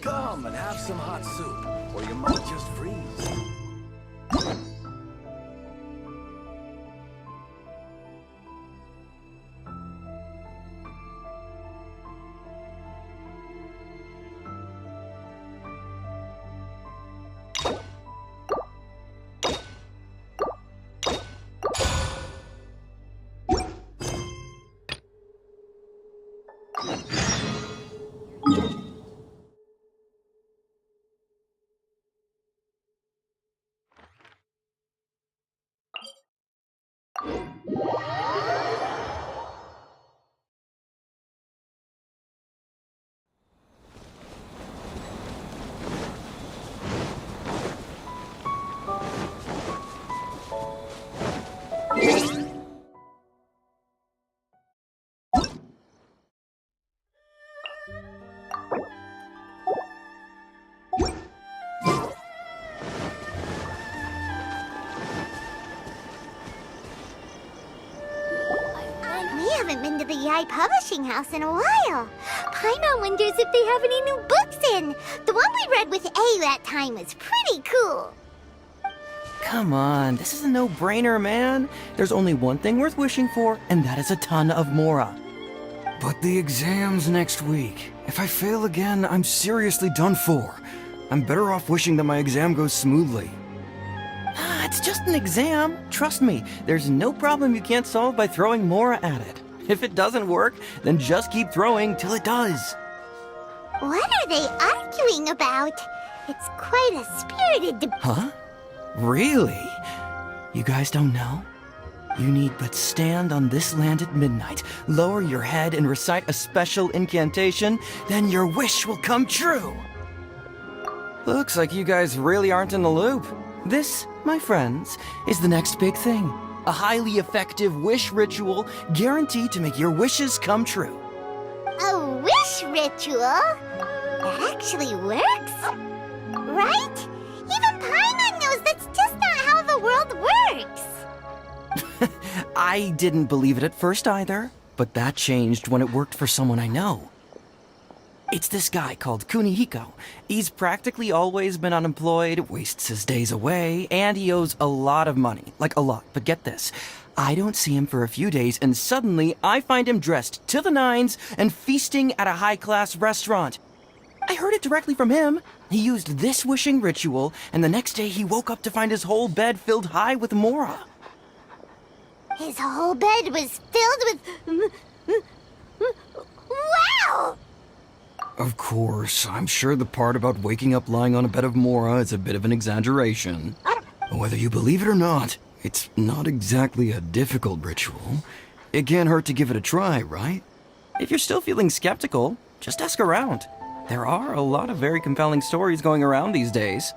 Come and have some hot soup, or you might just freeze. We haven't been to the Yai Publishing House in a while. Paimon wonders if they have any new books in. The one we read with A that time was pretty cool. Come on, this is a no-brainer, man. There's only one thing worth wishing for, and that is a ton of Mora. But the exam's next week. If I fail again, I'm seriously done for. I'm better off wishing that my exam goes smoothly. It's just an exam. Trust me, there's no problem you can't solve by throwing Mora at it. If it doesn't work, then just keep throwing till it does. What are they arguing about? It's quite a spirited debate. Huh? Really? You guys don't know? You need but stand on this land at midnight, lower your head and recite a special incantation, then your wish will come true. Looks like you guys really aren't in the loop. This, my friends, is the next big thing. A highly effective wish ritual guaranteed to make your wishes come true. A wish ritual? That actually works? Right? Even Paimon knows that's just not how the world works. I didn't believe it at first either, but that changed when it worked for someone I know. It's this guy called Kunihiko. He's practically always been unemployed, wastes his days away, and he owes a lot of money. Like a lot, but get this. I don't see him for a few days, and suddenly I find him dressed to the nines and feasting at a high-class restaurant. I heard it directly from him. He used this wishing ritual, and the next day he woke up to find his whole bed filled high with Mora. His whole bed was filled with... Wow! Of course, I'm sure the part about waking up lying on a bed of Mora is a bit of an exaggeration. Whether you believe it or not, it's not exactly a difficult ritual. It can't hurt to give it a try, right? If you're still feeling skeptical, just ask around. There are a lot of very compelling stories going around these days.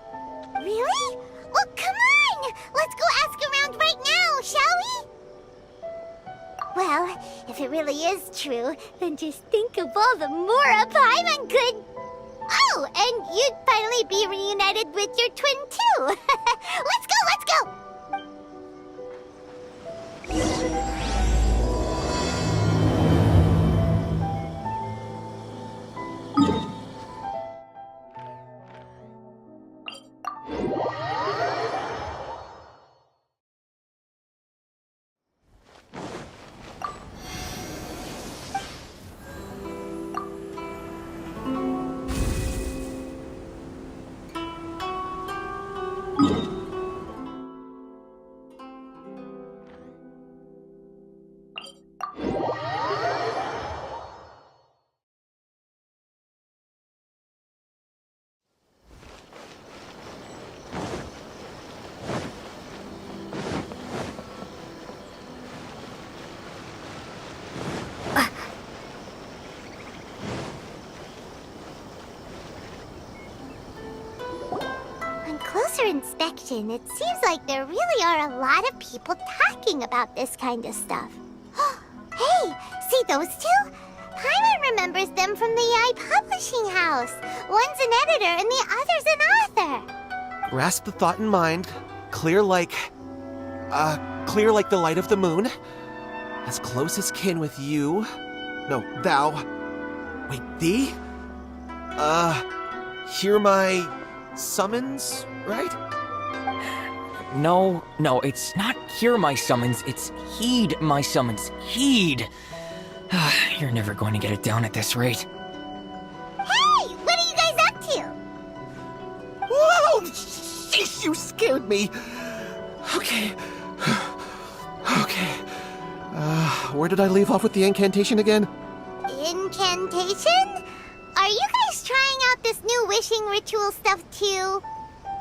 Really? Well, come on! Let's go ask around right now, shall we? Well, if it really is true, then just think of all the Mora Paimon could... Oh, and you'd finally be reunited with your twin, too! Let's go, let's go! inspection, it seems like there really are a lot of people talking about this kind of stuff. Hey, see those two? Paimon remembers them from the AI publishing house. One's an editor and the other's an author. Grasp the thought in mind. Clear like the light of the moon. As close as kin with you. No, thou. Wait, thee? Hear my summons, right? No, it's not hear my summons, it's heed my summons. Heed! You're never going to get it down at this rate. Hey, what are you guys up to? Whoa! Sheesh, you scared me! Okay. Okay. Where did I leave off with the incantation again? Incantation? Are you guys trying out this new wishing ritual stuff too?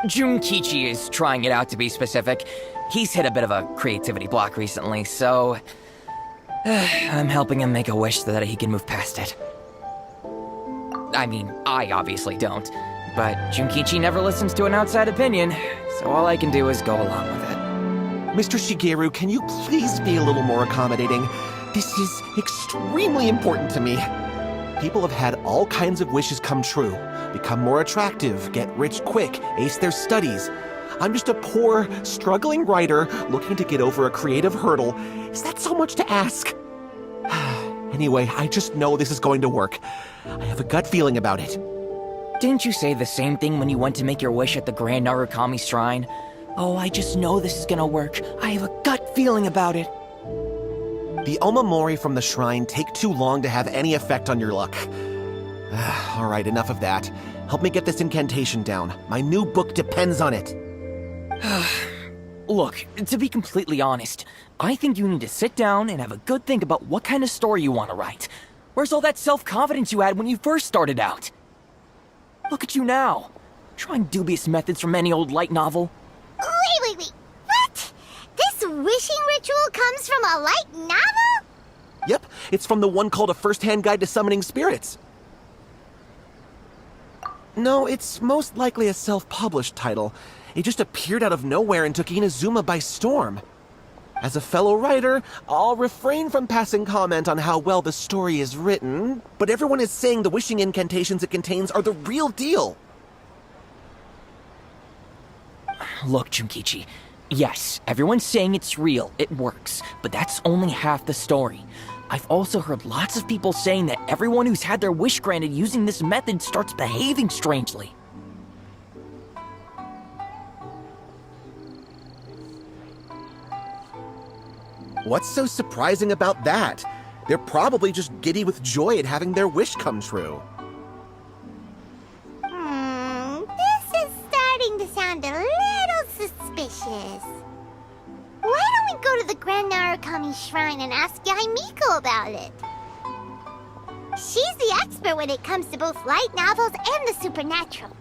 Junkichi is trying it out, to be specific. He's hit a bit of a creativity block recently, so I'm helping him make a wish so that he can move past it. I mean, I obviously don't, but Junkichi never listens to an outside opinion, so all I can do is go along with it. Mr. Shigeru, can you please be a little more accommodating? This is extremely important to me. People have had all kinds of wishes come true. Become more attractive, get rich quick, ace their studies. I'm just a poor, struggling writer looking to get over a creative hurdle. Is that so much to ask? Anyway, I just know this is going to work. I have a gut feeling about it. Didn't you say the same thing when you went to make your wish at the Grand Narukami Shrine? Oh, I just know this is gonna work. I have a gut feeling about it. The Omamori from the shrine take too long to have any effect on your luck. Alright, enough of that. Help me get this incantation down. My new book depends on it. Look, to be completely honest, I think you need to sit down and have a good think about what kind of story you want to write. Where's all that self-confidence you had when you first started out? Look at you now, trying dubious methods from any old light novel. Wait. What? This wishing ritual comes from a light novel? Yep, it's from the one called A First-Hand Guide to Summoning Spirits. No, it's most likely a self-published title. It just appeared out of nowhere and took Inazuma by storm. As a fellow writer, I'll refrain from passing comment on how well the story is written, but everyone is saying the wishing incantations it contains are the real deal. Look, Junkichi, yes, everyone's saying it's real, it works, but that's only half the story. I've also heard lots of people saying that everyone who's had their wish granted using this method starts behaving strangely. What's so surprising about that? They're probably just giddy with joy at having their wish come true. This is starting to sound a little suspicious. Why don't we go to the Grand Narukami Shrine and ask Yaimiko about it? She's the expert when it comes to both light novels and the supernatural.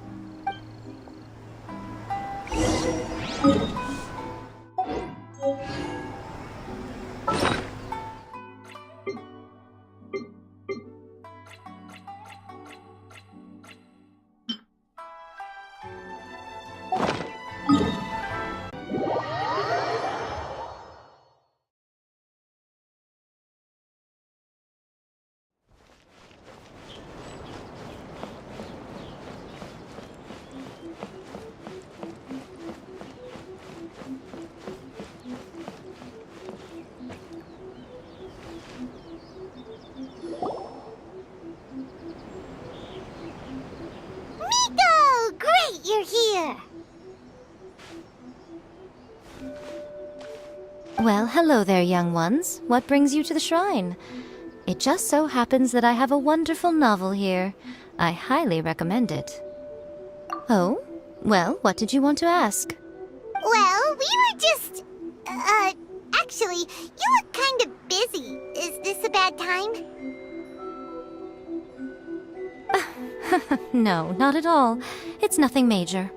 You're here. Well, hello there, young ones. What brings you to the shrine? It just so happens that I have a wonderful novel here. I highly recommend it. Oh? Well, what did you want to ask? Well, we were just... actually, you look kind of busy. Is this a bad time? No, not at all. It's nothing major.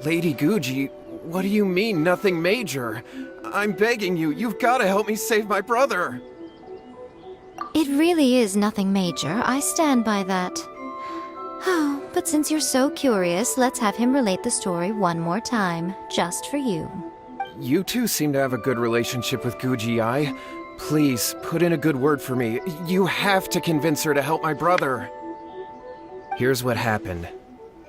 Lady Guji, what do you mean, nothing major? I'm begging you, you've got to help me save my brother. It really is nothing major. I stand by that. Oh, but since you're so curious, let's have him relate the story one more time, just for you. You two seem to have a good relationship with Guji Ai. Please, put in a good word for me. You have to convince her to help my brother. Here's what happened.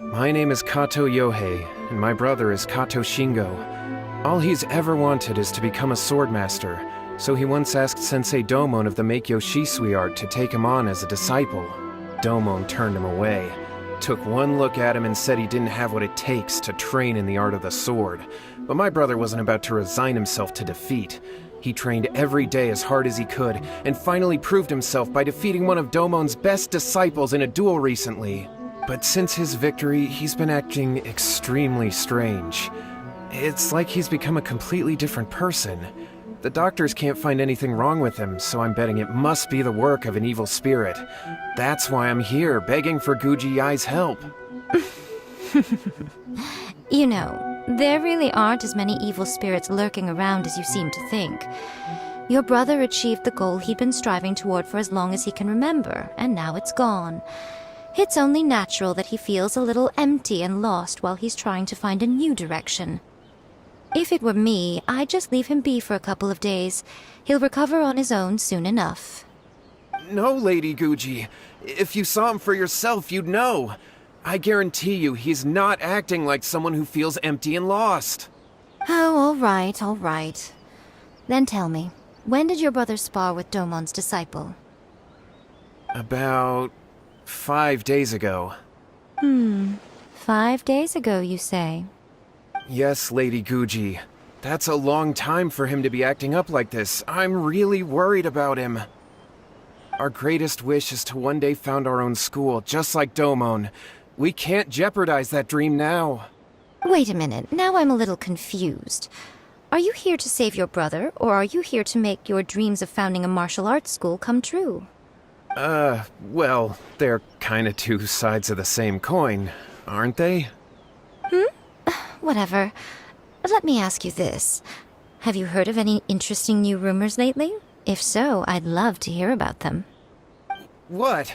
My name is Kato Yohei, and my brother is Kato Shingo. All he's ever wanted is to become a swordmaster, so he once asked Sensei Domon of the Meikyo Shisui art to take him on as a disciple. Domon turned him away, took one look at him and said he didn't have what it takes to train in the art of the sword. But my brother wasn't about to resign himself to defeat. He trained every day as hard as he could, and finally proved himself by defeating one of Domon's best disciples in a duel recently. But since his victory, he's been acting extremely strange. It's like he's become a completely different person. The doctors can't find anything wrong with him, so I'm betting it must be the work of an evil spirit. That's why I'm here, begging for Guji Ai's help. You know, there really aren't as many evil spirits lurking around as you seem to think. Your brother achieved the goal he'd been striving toward for as long as he can remember, and now it's gone. It's only natural that he feels a little empty and lost while he's trying to find a new direction. If it were me, I'd just leave him be for a couple of days. He'll recover on his own soon enough. No, Lady Guji. If you saw him for yourself, you'd know. I guarantee you he's not acting like someone who feels empty and lost. Oh, all right. Then tell me, when did your brother spar with Domon's disciple? About 5 days ago. 5 days ago, you say? Yes, Lady Guji. That's a long time for him to be acting up like this. I'm really worried about him. Our greatest wish is to one day found our own school, just like Domon. We can't jeopardize that dream now. Wait a minute, now I'm a little confused. Are you here to save your brother, or are you here to make your dreams of founding a martial arts school come true? Well, they're kinda two sides of the same coin, aren't they? Whatever. Let me ask you this. Have you heard of any interesting new rumors lately? If so, I'd love to hear about them. What?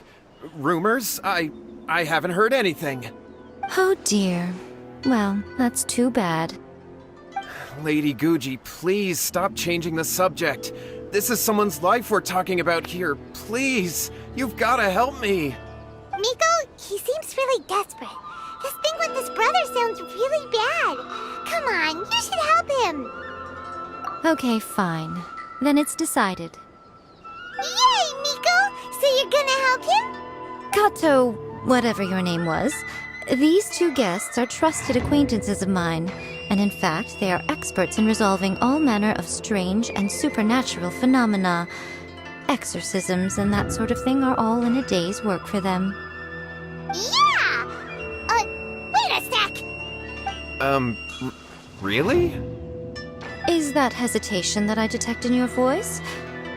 Rumors? I haven't heard anything. Oh dear. Well, that's too bad. Lady Guji, please stop changing the subject. This is someone's life we're talking about here. Please, you've gotta help me. Miko, he seems really desperate. This thing with his brother sounds really bad. Come on, you should help him. Okay, fine. Then it's decided. Yay, Miko! So you're gonna help him? Kato, whatever your name was, these two guests are trusted acquaintances of mine, and in fact, they are experts in resolving all manner of strange and supernatural phenomena. Exorcisms and that sort of thing are all in a day's work for them. Yeah! Wait a sec! Really? Is that hesitation that I detect in your voice?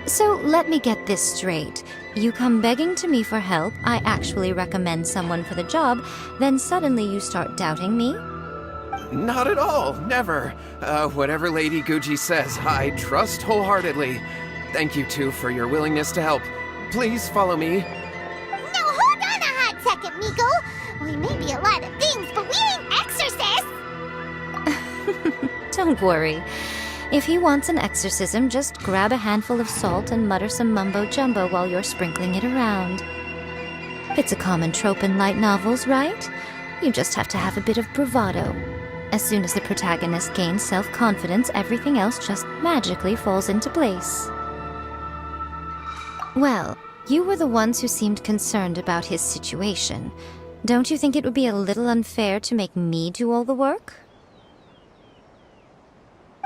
So let me get this straight. You come begging to me for help, I actually recommend someone for the job, then suddenly you start doubting me? Not at all, never. Whatever Lady Guji says, I trust wholeheartedly. Thank you two for your willingness to help. Please follow me. No, hold on a hot second, Miko. We may be a lot of things, but we ain't exorcists. Don't worry. If he wants an exorcism, just grab a handful of salt and mutter some mumbo-jumbo while you're sprinkling it around. It's a common trope in light novels, right? You just have to have a bit of bravado. As soon as the protagonist gains self-confidence, everything else just magically falls into place. Well, you were the ones who seemed concerned about his situation. Don't you think it would be a little unfair to make me do all the work?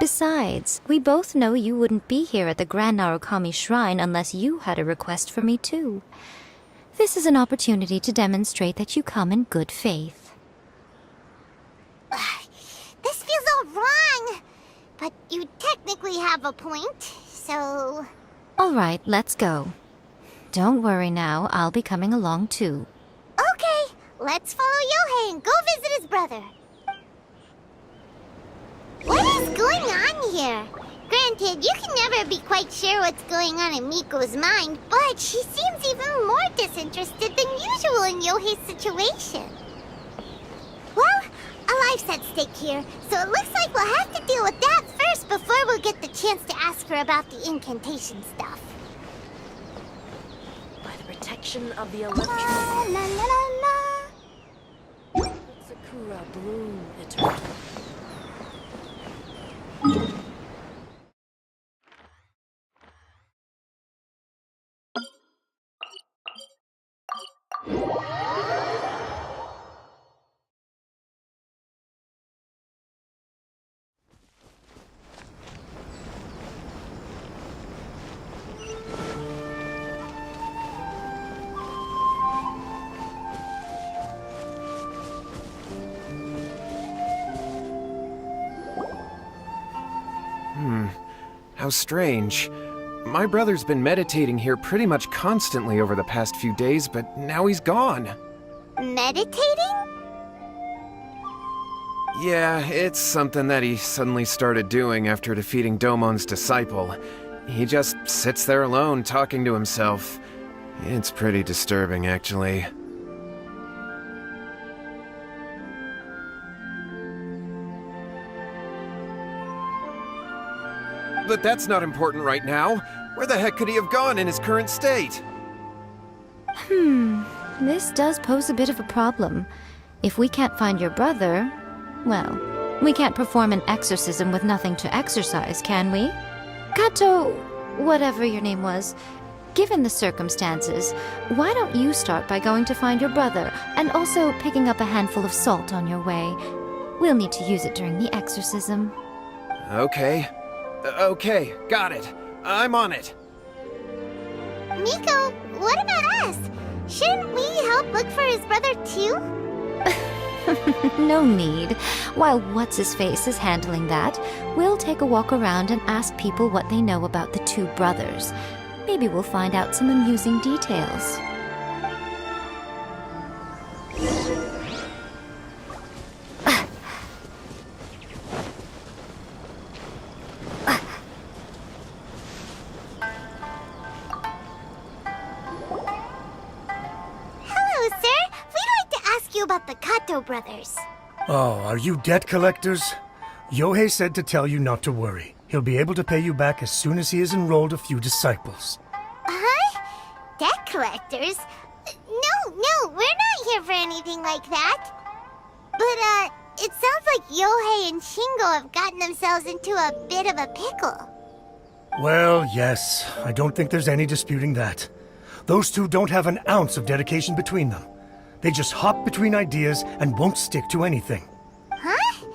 Besides, we both know you wouldn't be here at the Grand Narukami Shrine unless you had a request for me too. This is an opportunity to demonstrate that you come in good faith. This feels all wrong. But you technically have a point, so... All right, let's go. Don't worry now, I'll be coming along too. Okay, let's follow Yohei and go visit his brother. What is going on here? Granted, you can never be quite sure what's going on in Miko's mind, but she seems even more disinterested than usual in Yohei's situation. Well, a life's at stake here, so it looks like we'll have to deal with that first before we'll get the chance to ask her about the incantation stuff. By the protection of the electric, La la la la. Sakura bloom eternal. How strange. My brother's been meditating here pretty much constantly over the past few days, but now he's gone. Meditating? Yeah, it's something that he suddenly started doing after defeating Domon's disciple. He just sits there alone, talking to himself. It's pretty disturbing, actually. But that's not important right now. Where the heck could he have gone in his current state? This does pose a bit of a problem. If we can't find your brother, well, we can't perform an exorcism with nothing to exorcise, can we? Kato, whatever your name was, given the circumstances, why don't you start by going to find your brother and also picking up a handful of salt on your way? We'll need to use it during the exorcism. Okay. Okay, got it. I'm on it. Miko, what about us? Shouldn't we help look for his brother too? No need. While What's-His-Face is handling that, we'll take a walk around and ask people what they know about the two brothers. Maybe we'll find out some amusing details. Hello, sir. We'd like to ask you about the Kato brothers. Oh, are you debt collectors? Yohei said to tell you not to worry. He'll be able to pay you back as soon as he has enrolled a few disciples. Huh? Debt collectors? No, we're not here for anything like that. But, it sounds like Yohei and Shingo have gotten themselves into a bit of a pickle. Well, yes, I don't think there's any disputing that. Those two don't have an ounce of dedication between them. They just hop between ideas and won't stick to anything. Huh?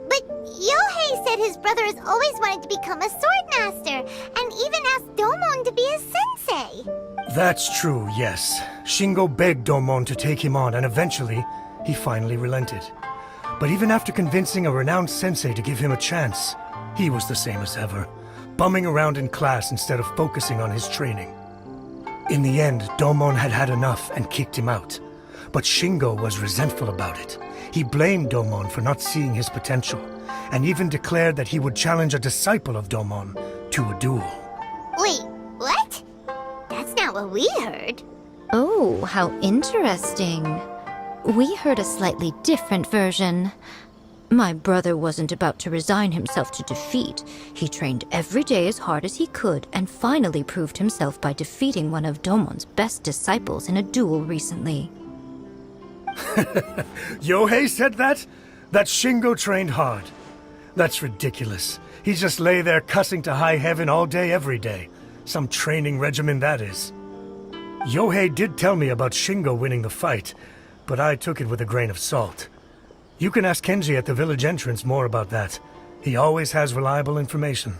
But Yohei said his brother has always wanted to become a sword master, and even asked Domon to be his sensei. That's true, yes. Shingo begged Domon to take him on, and eventually, he finally relented. But even after convincing a renowned sensei to give him a chance, he was the same as ever, bumming around in class instead of focusing on his training. In the end, Domon had had enough and kicked him out. But Shingo was resentful about it. He blamed Domon for not seeing his potential, and even declared that he would challenge a disciple of Domon to a duel. Wait, what? That's not what we heard. Oh, how interesting. We heard a slightly different version. My brother wasn't about to resign himself to defeat. He trained every day as hard as he could and finally proved himself by defeating one of Domon's best disciples in a duel recently. Yohei said that? That Shingo trained hard. That's ridiculous. He just lay there cussing to high heaven all day every day. Some training regimen that is. Yohei did tell me about Shingo winning the fight, but I took it with a grain of salt. You can ask Kenji at the village entrance more about that. He always has reliable information.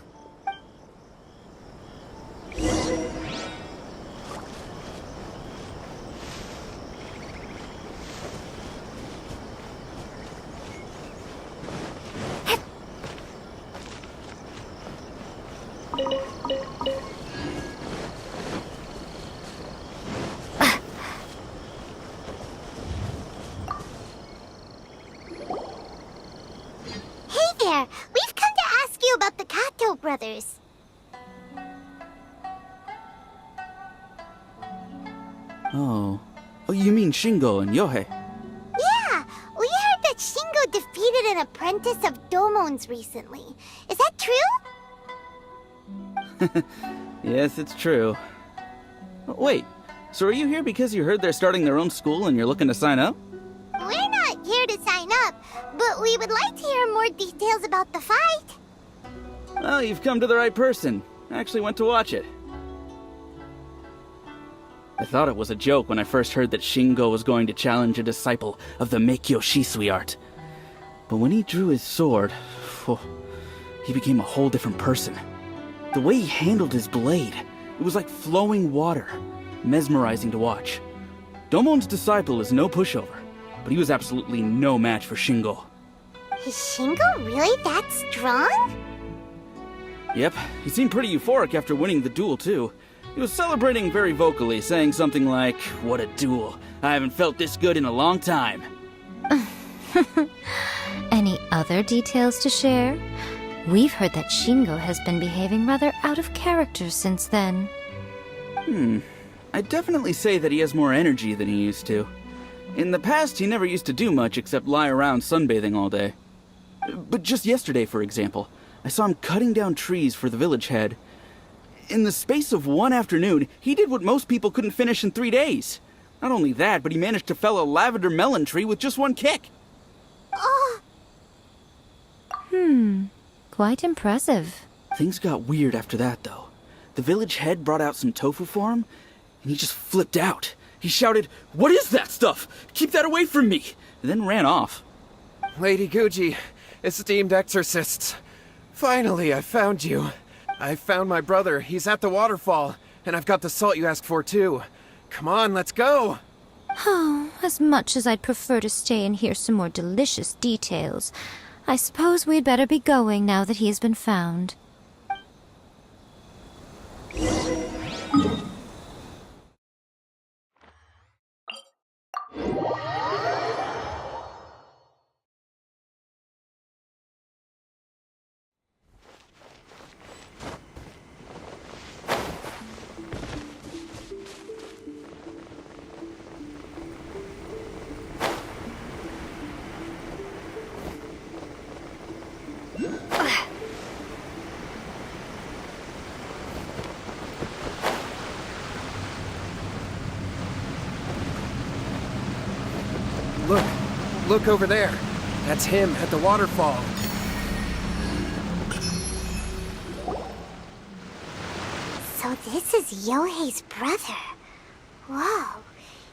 brothers. Oh. Oh, you mean Shingo and Yohei? Yeah, we heard that Shingo defeated an apprentice of Domon's recently. Is that true? Yes, it's true. Wait, so are you here because you heard they're starting their own school and you're looking to sign up? We're not here to sign up, but we would like to hear more details about the fight. Well, you've come to the right person. I actually went to watch it. I thought it was a joke when I first heard that Shingo was going to challenge a disciple of the Meikyo Shisui art. But when he drew his sword, he became a whole different person. The way he handled his blade, it was like flowing water, mesmerizing to watch. Domon's disciple is no pushover, but he was absolutely no match for Shingo. Is Shingo really that strong? Yep, he seemed pretty euphoric after winning the duel too. He was celebrating very vocally, saying something like, "What a duel. I haven't felt this good in a long time." Any other details to share? We've heard that Shingo has been behaving rather out of character since then. I'd definitely say that he has more energy than he used to. In the past, he never used to do much except lie around sunbathing all day. But just yesterday, for example, I saw him cutting down trees for the village head. In the space of one afternoon, he did what most people couldn't finish in 3 days. Not only that, but he managed to fell a lavender melon tree with just one kick. Oh, Quite impressive. Things got weird after that, though. The village head brought out some tofu for him, and he just flipped out. He shouted, "What is that stuff? Keep that away from me!" and then ran off. Lady Guji, esteemed exorcists. Finally, I found you. I found my brother. He's at the waterfall, and I've got the salt you asked for, too. Come on, let's go! Oh, as much as I'd prefer to stay and hear some more delicious details, I suppose we'd better be going now that he has been found. Look over there. That's him at the waterfall. so this is Yohei's brother. Whoa,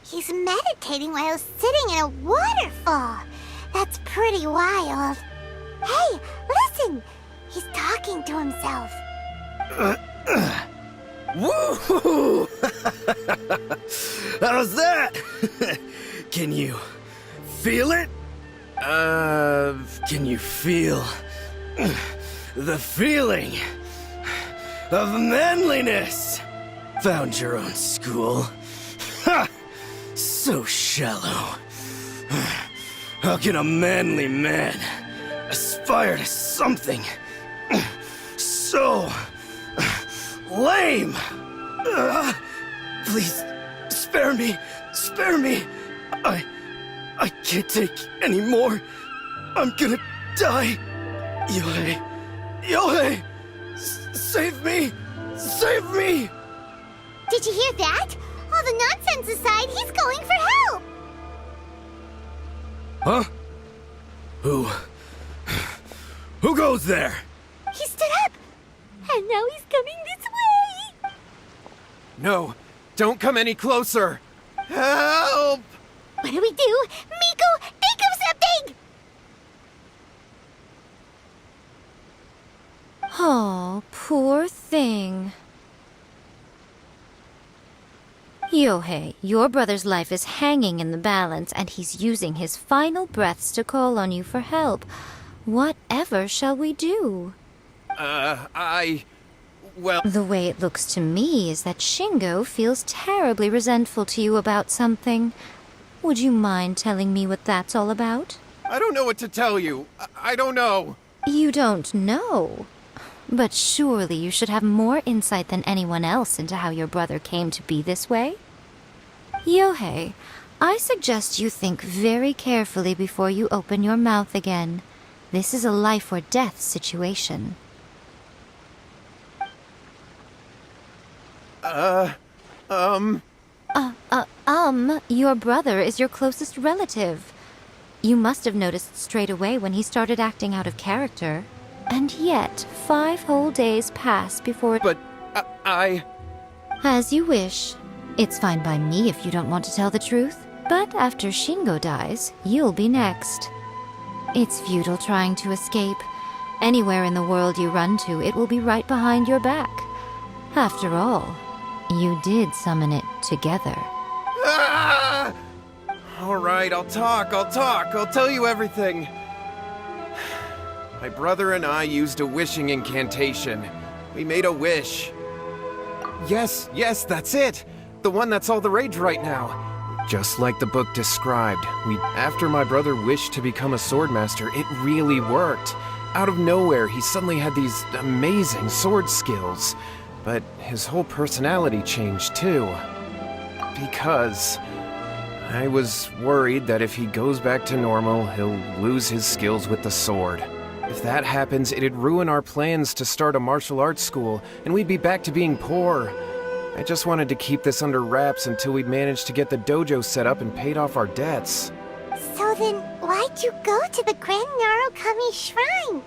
he's meditating while sitting in a waterfall. That's pretty wild. Hey, listen! He's talking to himself. Woo! How's that? Can you feel it? Can you feel the feeling of manliness? Found your own school. Ha! So shallow. How can a manly man aspire to something so lame? Please, spare me. Spare me. I can't take any more. I'm gonna die. Yohei. Yohei! Save me! Save me! Did you hear that? All the nonsense aside, he's going for help! Huh? Who goes there? He stood up! And now he's coming this way! No, don't come any closer. Help! What do we do? Miko, think of something! Oh, poor thing. Yohei, your brother's life is hanging in the balance, and he's using his final breaths to call on you for help. Whatever shall we do? Well... The way it looks to me is that Shingo feels terribly resentful to you about something. Would you mind telling me what that's all about? I don't know what to tell you. I don't know. You don't know? But surely you should have more insight than anyone else into how your brother came to be this way? Yohei, I suggest you think very carefully before you open your mouth again. This is a life or death situation. Your brother is your closest relative. You must have noticed straight away when he started acting out of character. And yet, 5 whole days pass before... But I... As you wish. It's fine by me if you don't want to tell the truth. But after Shingo dies, you'll be next. It's futile trying to escape. Anywhere in the world you run to, it will be right behind your back. After all, you did summon it together. Ah! All right, I'll talk. I'll tell you everything. My brother and I used a wishing incantation. We made a wish. Yes, that's it. The one that's all the rage right now. Just like the book described, after my brother wished to become a swordmaster, it really worked. Out of nowhere, he suddenly had these amazing sword skills. But his whole personality changed too. Because I was worried that if he goes back to normal, he'll lose his skills with the sword. If that happens, it'd ruin our plans to start a martial arts school, and we'd be back to being poor. I just wanted to keep this under wraps until we'd managed to get the dojo set up and paid off our debts. So then, why'd you go to the Grand Narukami Shrine?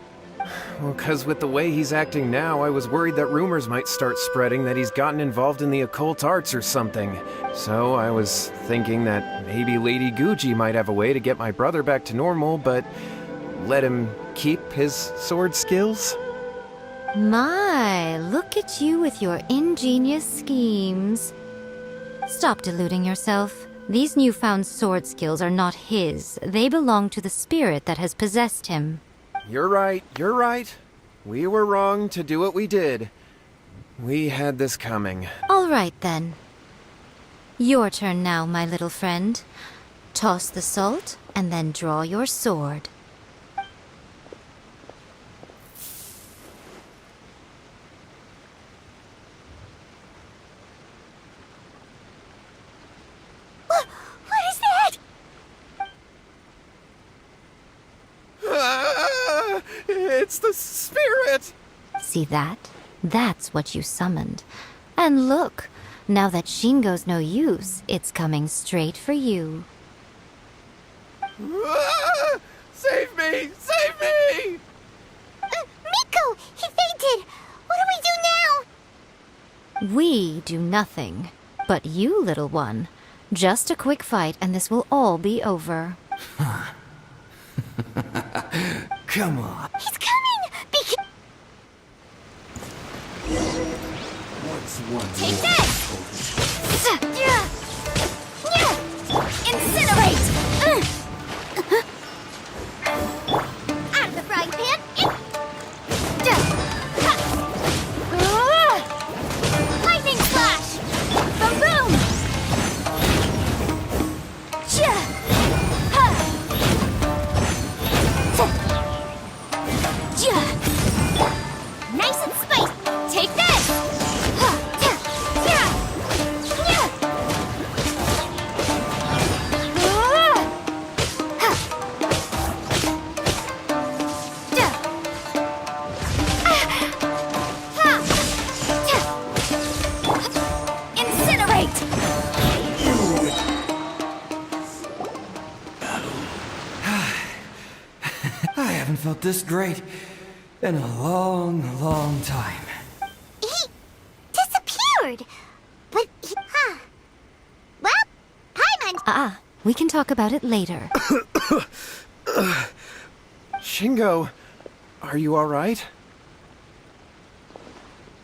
Well, 'cause with the way he's acting now, I was worried that rumors might start spreading that he's gotten involved in the occult arts or something. So I was thinking that maybe Lady Guji might have a way to get my brother back to normal, but let him keep his sword skills? My, look at you with your ingenious schemes. Stop deluding yourself. These newfound sword skills are not his. They belong to the spirit that has possessed him. You're right. We were wrong to do what we did. We had this coming. All right, then. Your turn now, my little friend. Toss the salt, and then draw your sword. What is that? It's the spirit! See that? That's what you summoned. And look, now that Shingo's no use, it's coming straight for you. Save me! Save me! Miko! He fainted! What do we do now? We do nothing. But you, little one, just a quick fight and this will all be over. Come on. He's coming! Take this! Incinerate! Out of the frying pan! Lightning slash! Boom boom! Nice and spiced! Take this! Incinerate! I haven't felt this great in a long, long time. He disappeared! But he... Well, Paimon... We can talk about it later. Shingo, are you alright?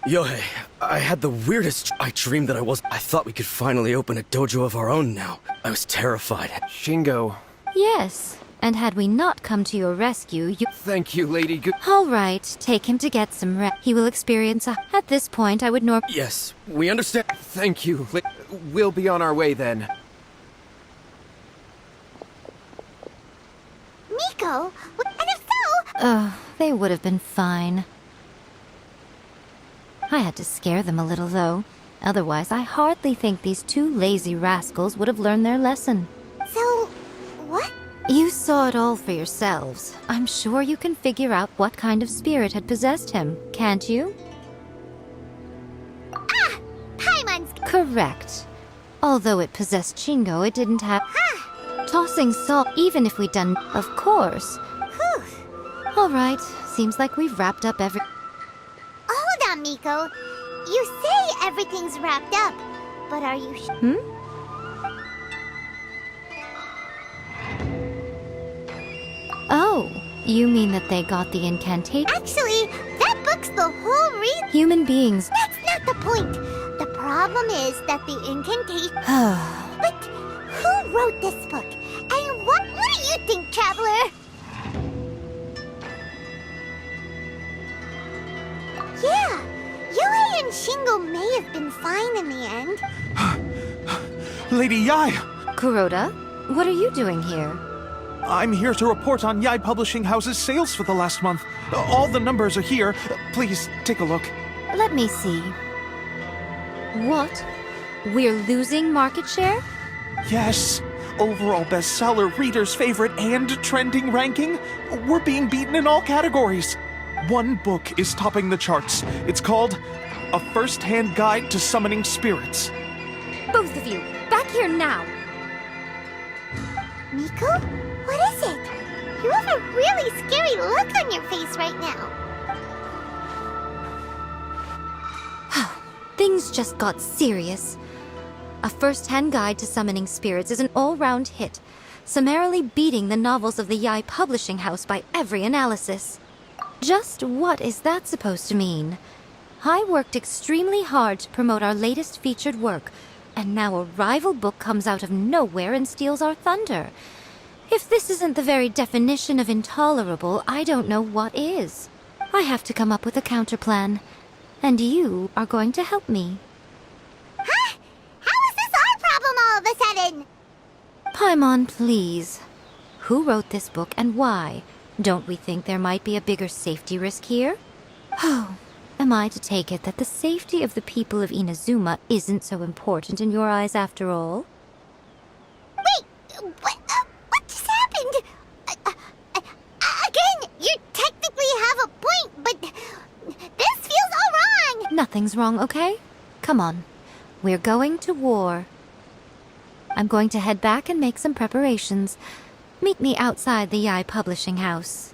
Yohei, I had the weirdest... I dreamed that I thought we could finally open a dojo of our own now. I was terrified. Shingo. Yes, and had we not come to your rescue, you... Thank you, Lady Gu... All right, take him to get some rest. He will experience a... At this point, I would Yes, we understand. Thank you. We'll be on our way then. Miko? And if so... They would have been fine. I had to scare them a little, though. Otherwise, I hardly think these two lazy rascals would have learned their lesson. So, what? You saw it all for yourselves. I'm sure you can figure out what kind of spirit had possessed him, can't you? Ah! Paimon's... Correct. Although it possessed Shingo, it didn't have... Ah! Tossing salt, even if we'd done... Of course. Whew. All right, seems like we've wrapped up every... Hold on, Miko. You say everything's wrapped up, but are you Oh, you mean that they got the incantation? Actually, that book's the whole reason. Human beings... That's not the point. The problem is that the incantation... But who wrote this book? And what do you think, Traveler? Yeah, Yui and Shingo may have been fine in the end. Lady Yai! Kuroda, what are you doing here? I'm here to report on Yai Publishing House's sales for the last month. All the numbers are here. Please, take a look. Let me see. What? We're losing market share? Yes. Overall bestseller, readers' favorite, and trending ranking. We're being beaten in all categories. One book is topping the charts. It's called A First-Hand Guide to Summoning Spirits. Both of you, back here now! Miko? What is it? You have a really scary look on your face right now. Things just got serious. A First-Hand Guide to Summoning Spirits is an all-round hit, summarily beating the novels of the Yai Publishing House by every analysis. Just what is that supposed to mean? I worked extremely hard to promote our latest featured work, and now a rival book comes out of nowhere and steals our thunder. If this isn't the very definition of intolerable, I don't know what is. I have to come up with a counterplan, and you are going to help me. Huh? How is this our problem all of a sudden? Paimon, please. Who wrote this book and why? Don't we think there might be a bigger safety risk here? Oh, am I to take it that the safety of the people of Inazuma isn't so important in your eyes after all? Wait, what just happened? Again, you technically have a point, but this feels all wrong. Nothing's wrong, okay? Come on. We're going to war. I'm going to head back and make some preparations. Meet me outside the Yai Publishing House.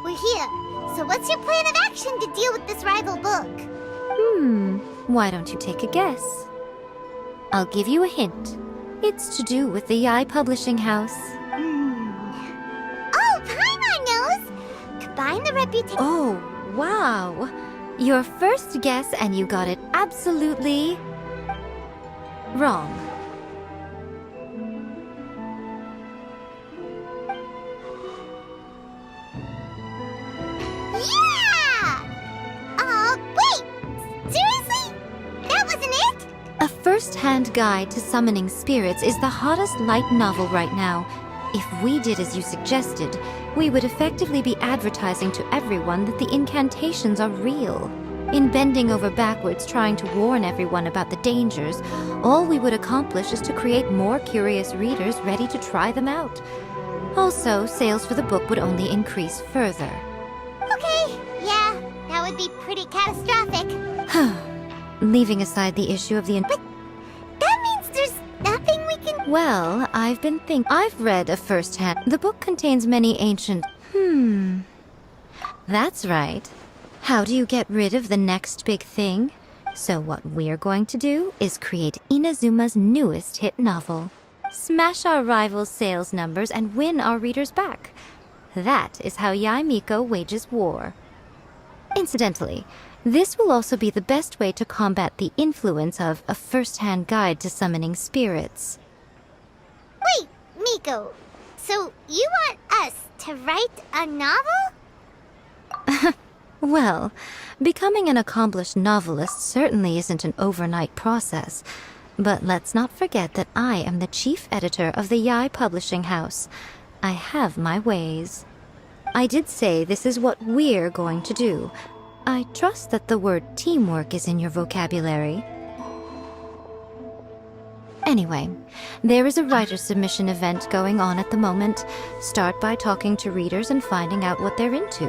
We're here. So what's your plan of action to deal with this rival book? Why don't you take a guess? I'll give you a hint. It's to do with the Yai Publishing House. Oh, Paimon knows! Combine the reputation... Oh, wow. Your first guess and you got it absolutely... wrong. A first-hand guide to summoning spirits is the hottest light novel right now. If we did as you suggested, we would effectively be advertising to everyone that the incantations are real. In bending over backwards trying to warn everyone about the dangers, all we would accomplish is to create more curious readers ready to try them out. Also, sales for the book would only increase further. Okay, yeah, that would be pretty catastrophic. Leaving aside the issue of the... But that means there's nothing we can... Well, I've read a first-hand... The book contains many ancient... That's right. How do you get rid of the next big thing? So what we're going to do is create Inazuma's newest hit novel. Smash our rivals' sales numbers and win our readers back. That is how Yaimiko wages war. Incidentally, this will also be the best way to combat the influence of a first-hand guide to summoning spirits. Wait, Miko, so you want us to write a novel? Well, becoming an accomplished novelist certainly isn't an overnight process. But let's not forget that I am the chief editor of the Yae Publishing House. I have my ways. I did say this is what we're going to do. I trust that the word teamwork is in your vocabulary. Anyway, there is a writer submission event going on at the moment. Start by talking to readers and finding out what they're into.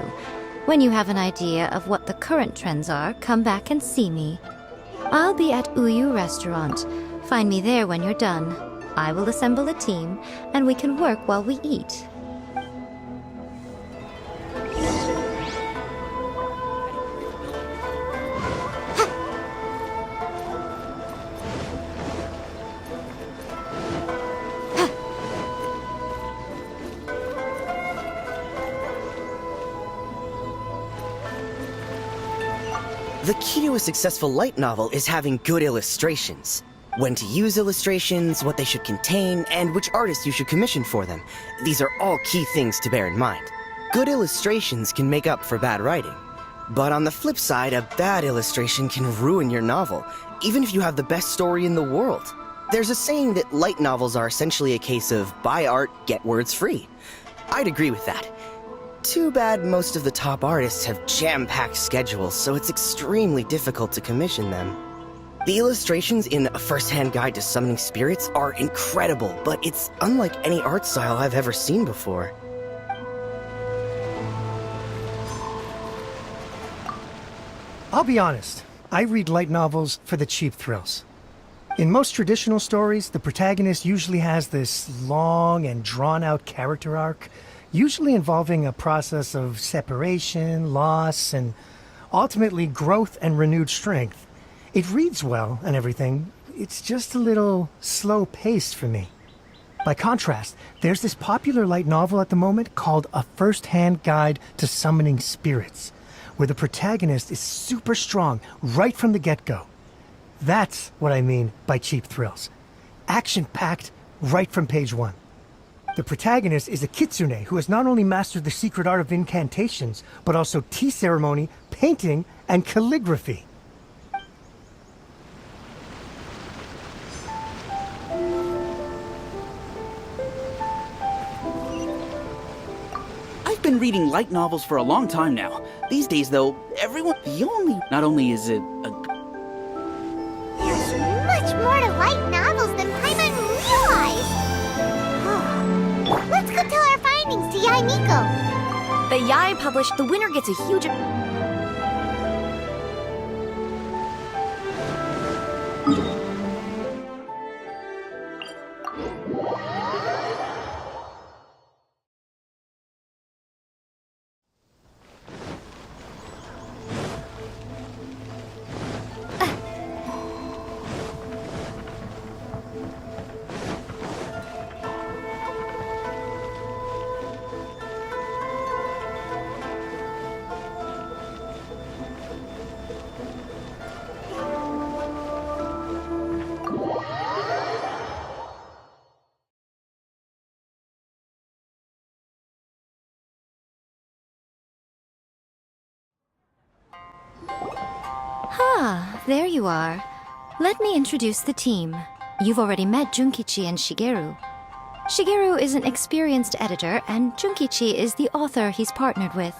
When you have an idea of what the current trends are, come back and see me. I'll be at Uyu Restaurant. Find me there when you're done. I will assemble a team, and we can work while we eat. The key to a successful light novel is having good illustrations. When to use illustrations, what they should contain, and which artists you should commission for them. These are all key things to bear in mind. Good illustrations can make up for bad writing. But on the flip side, a bad illustration can ruin your novel, even if you have the best story in the world. There's a saying that light novels are essentially a case of buy art, get words free. I'd agree with that. Too bad most of the top artists have jam-packed schedules, so it's extremely difficult to commission them. The illustrations in A First-Hand Guide to Summoning Spirits are incredible, but it's unlike any art style I've ever seen before. I'll be honest, I read light novels for the cheap thrills. In most traditional stories, the protagonist usually has this long and drawn-out character arc, usually involving a process of separation, loss, and ultimately growth and renewed strength. It reads well and everything, it's just a little slow-paced for me. By contrast, there's this popular light novel at the moment called A First-Hand Guide to Summoning Spirits, where the protagonist is super strong right from the get-go. That's what I mean by cheap thrills. Action-packed right from page one. The protagonist is a kitsune who has not only mastered the secret art of incantations, but also tea ceremony, painting, and calligraphy. I've been reading light novels for a long time now. These days, though, not only is it a... There's much more to light novels than Paimon realized! Let's go tell our findings to Yaimiko. The Yae published, the winner gets a huge... Ah, there you are. Let me introduce the team. You've already met Junkichi and Shigeru. Shigeru is an experienced editor, and Junkichi is the author he's partnered with.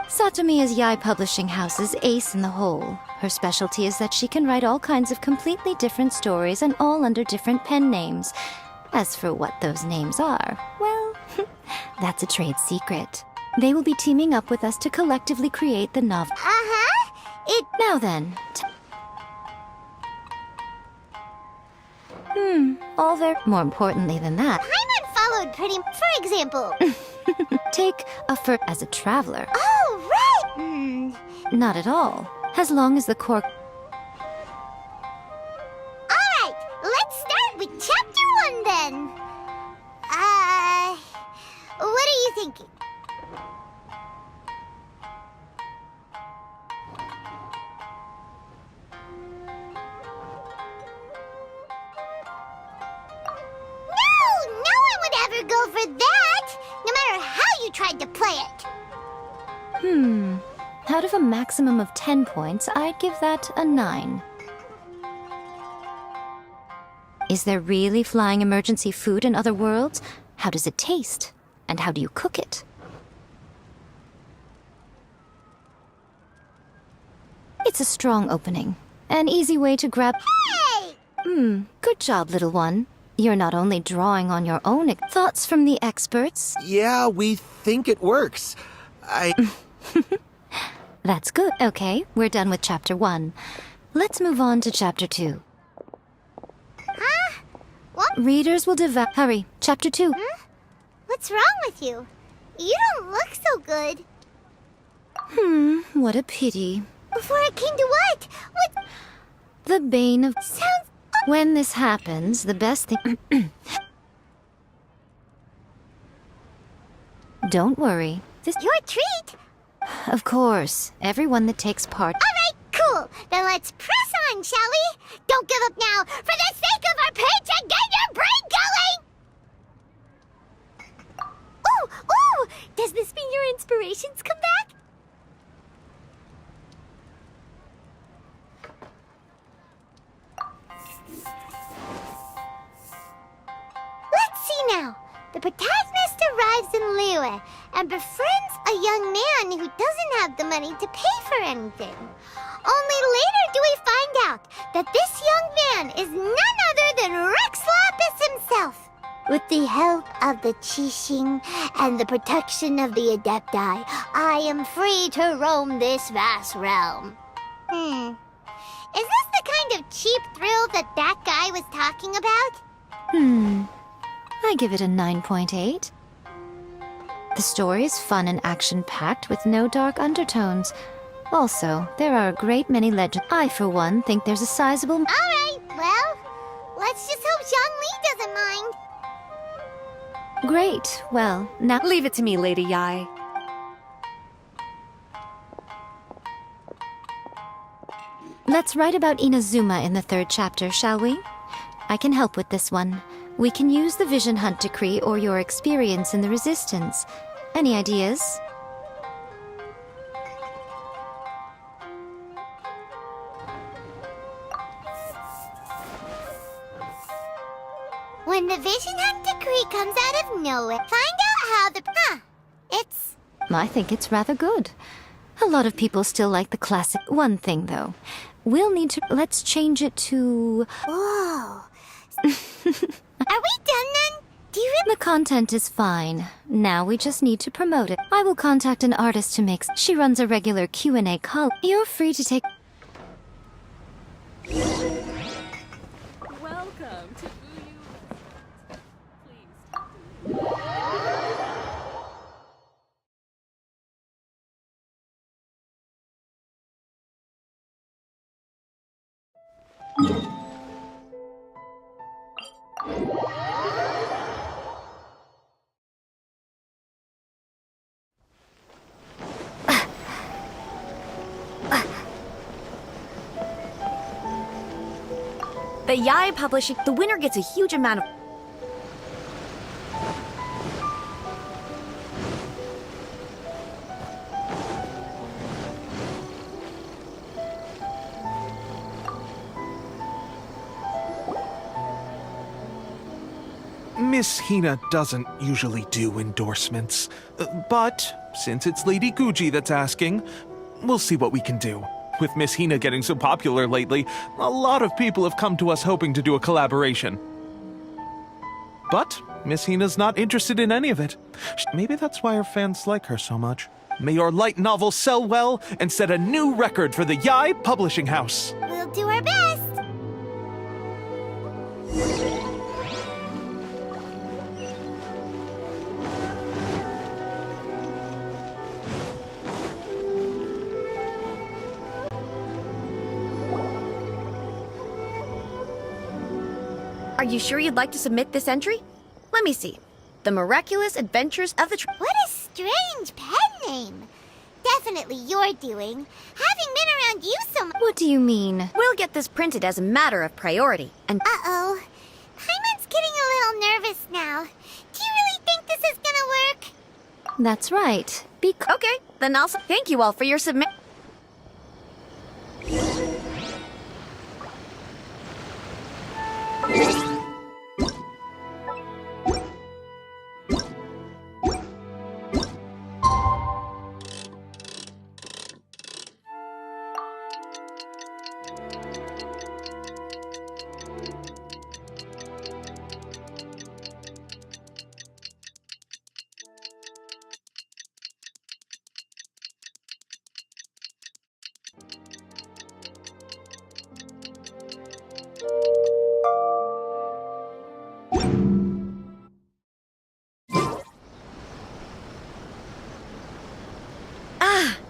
Satomi is Yai Publishing House's ace in the hole. Her specialty is that she can write all kinds of completely different stories and all under different pen names. As for what those names are, well, that's a trade secret. They will be teaming up with us to collectively create the novel. Now then. All very... More importantly than that, Paimon followed pretty... For example. take a fur as a traveler. Oh, right! Not at all. As long as the core... Alright, let's start with chapter 1 then. What are you thinking? No one would ever go for that, no matter how you tried to play it. Out of a maximum of 10 points, I'd give that a 9. Is there really flying emergency food in other worlds? How does it taste? And how do you cook it? It's a strong opening. An easy way to grab... Hey! Good job, little one. You're not only drawing on your own thoughts from the experts. Yeah, we think it works. That's good. Okay, we're done with chapter 1. Let's move on to chapter 2. Huh? What? Readers will devour... Hurry, chapter 2. What's wrong with you? You don't look so good. What a pity. Before it came to what? What? The bane of... Sounds... When this happens, the best thing... Don't worry. This... Your treat? Of course. Everyone that takes part... Alright, cool. Then let's press on, shall we? Don't give up now. For the sake of our patron, get your brain going! Ooh! Does this mean your inspirations come back? Let's see now. The protagonist arrives in Liyue and befriends a young man who doesn't have the money to pay for anything. Only later do we find out that this young man is none other than Rex Lapis himself. With the help of the Qixing and the protection of the Adepti, I am free to roam this vast realm. Is this the kind of cheap thrill that guy was talking about? I give it a 9.8. The story is fun and action-packed with no dark undertones. Also, there are a great many legends. I, for one, think there's a sizable... Alright, well, let's just hope Zhang Li doesn't mind. Great. Well, now... Leave it to me, Lady Yai. Let's write about Inazuma in the 3rd chapter, shall we? I can help with this one. We can use the Vision Hunt Decree or your experience in the Resistance. Any ideas? When the Vision Hunt Decree comes out of nowhere, find out how the... it's... I think it's rather good. A lot of people still like the classic. One thing, though. We'll need to... Let's change it to... Whoa. Are we done then? Do you... The content is fine. Now we just need to promote it. I will contact an artist to make... She runs a regular Q&A call. You're free to take... Welcome to The Yai Publishing, the winner gets a huge amount of... Miss Hina doesn't usually do endorsements, but since it's Lady Guji that's asking, we'll see what we can do. With Miss Hina getting so popular lately, a lot of people have come to us hoping to do a collaboration. But Miss Hina's not interested in any of it. Maybe that's why her fans like her so much. May your light novel sell well and set a new record for the Yai Publishing House. We'll do our best. Are you sure you'd like to submit this entry? Let me see. The Miraculous Adventures of the What a strange pen name. Definitely your doing. Having been around you so much. What do you mean? We'll get this printed as a matter of priority. And Uh-oh. Paimon's getting a little nervous now. Do you really think this is gonna work? That's right. okay, then I'll thank you all for your submit.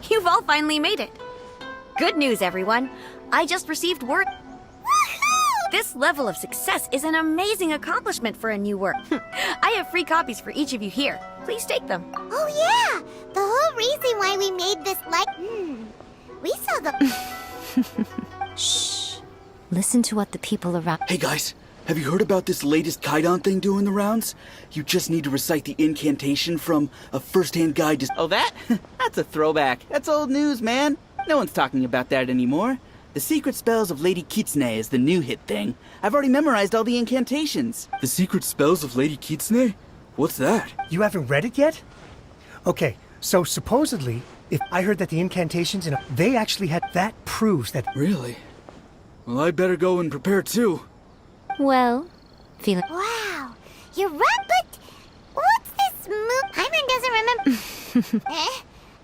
You've all finally made it. Good news, everyone. I just received word. Woohoo! This level of success is an amazing accomplishment for a new work. I have free copies for each of you here. Please take them. Oh yeah! The whole reason why we made this we saw the... Shh. Listen to what the people around. Hey guys, have you heard about this latest Kaidan thing doing the rounds? You just need to recite the incantation from a first-hand guide to... Oh, that? That's a throwback. That's old news, man. No one's talking about that anymore. The Secret Spells of Lady Kitsune is the new hit thing. I've already memorized all the incantations. The Secret Spells of Lady Kitsune? What's that? You haven't read it yet? Okay, so supposedly, if I heard that the incantations they actually had... That proves that... Really? Well, I better go and prepare too. Well, feeling. Wow! You're right, but... What's this move? Paimon doesn't remember...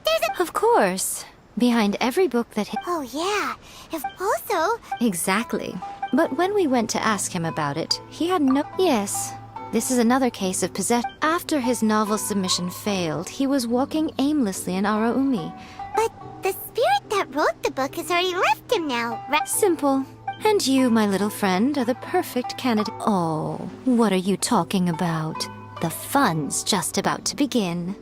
There's a... Of course. Behind every book that. Oh yeah. If also... Exactly. But when we went to ask him about it, he had no. Yes. This is another case of possession. After his novel submission failed, he was walking aimlessly in Araumi. But the spirit that wrote the book has already left him now, right? Simple. And you, my little friend, are the perfect candidate. Oh, what are you talking about? The fun's just about to begin.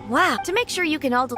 Wow. To make sure you can all...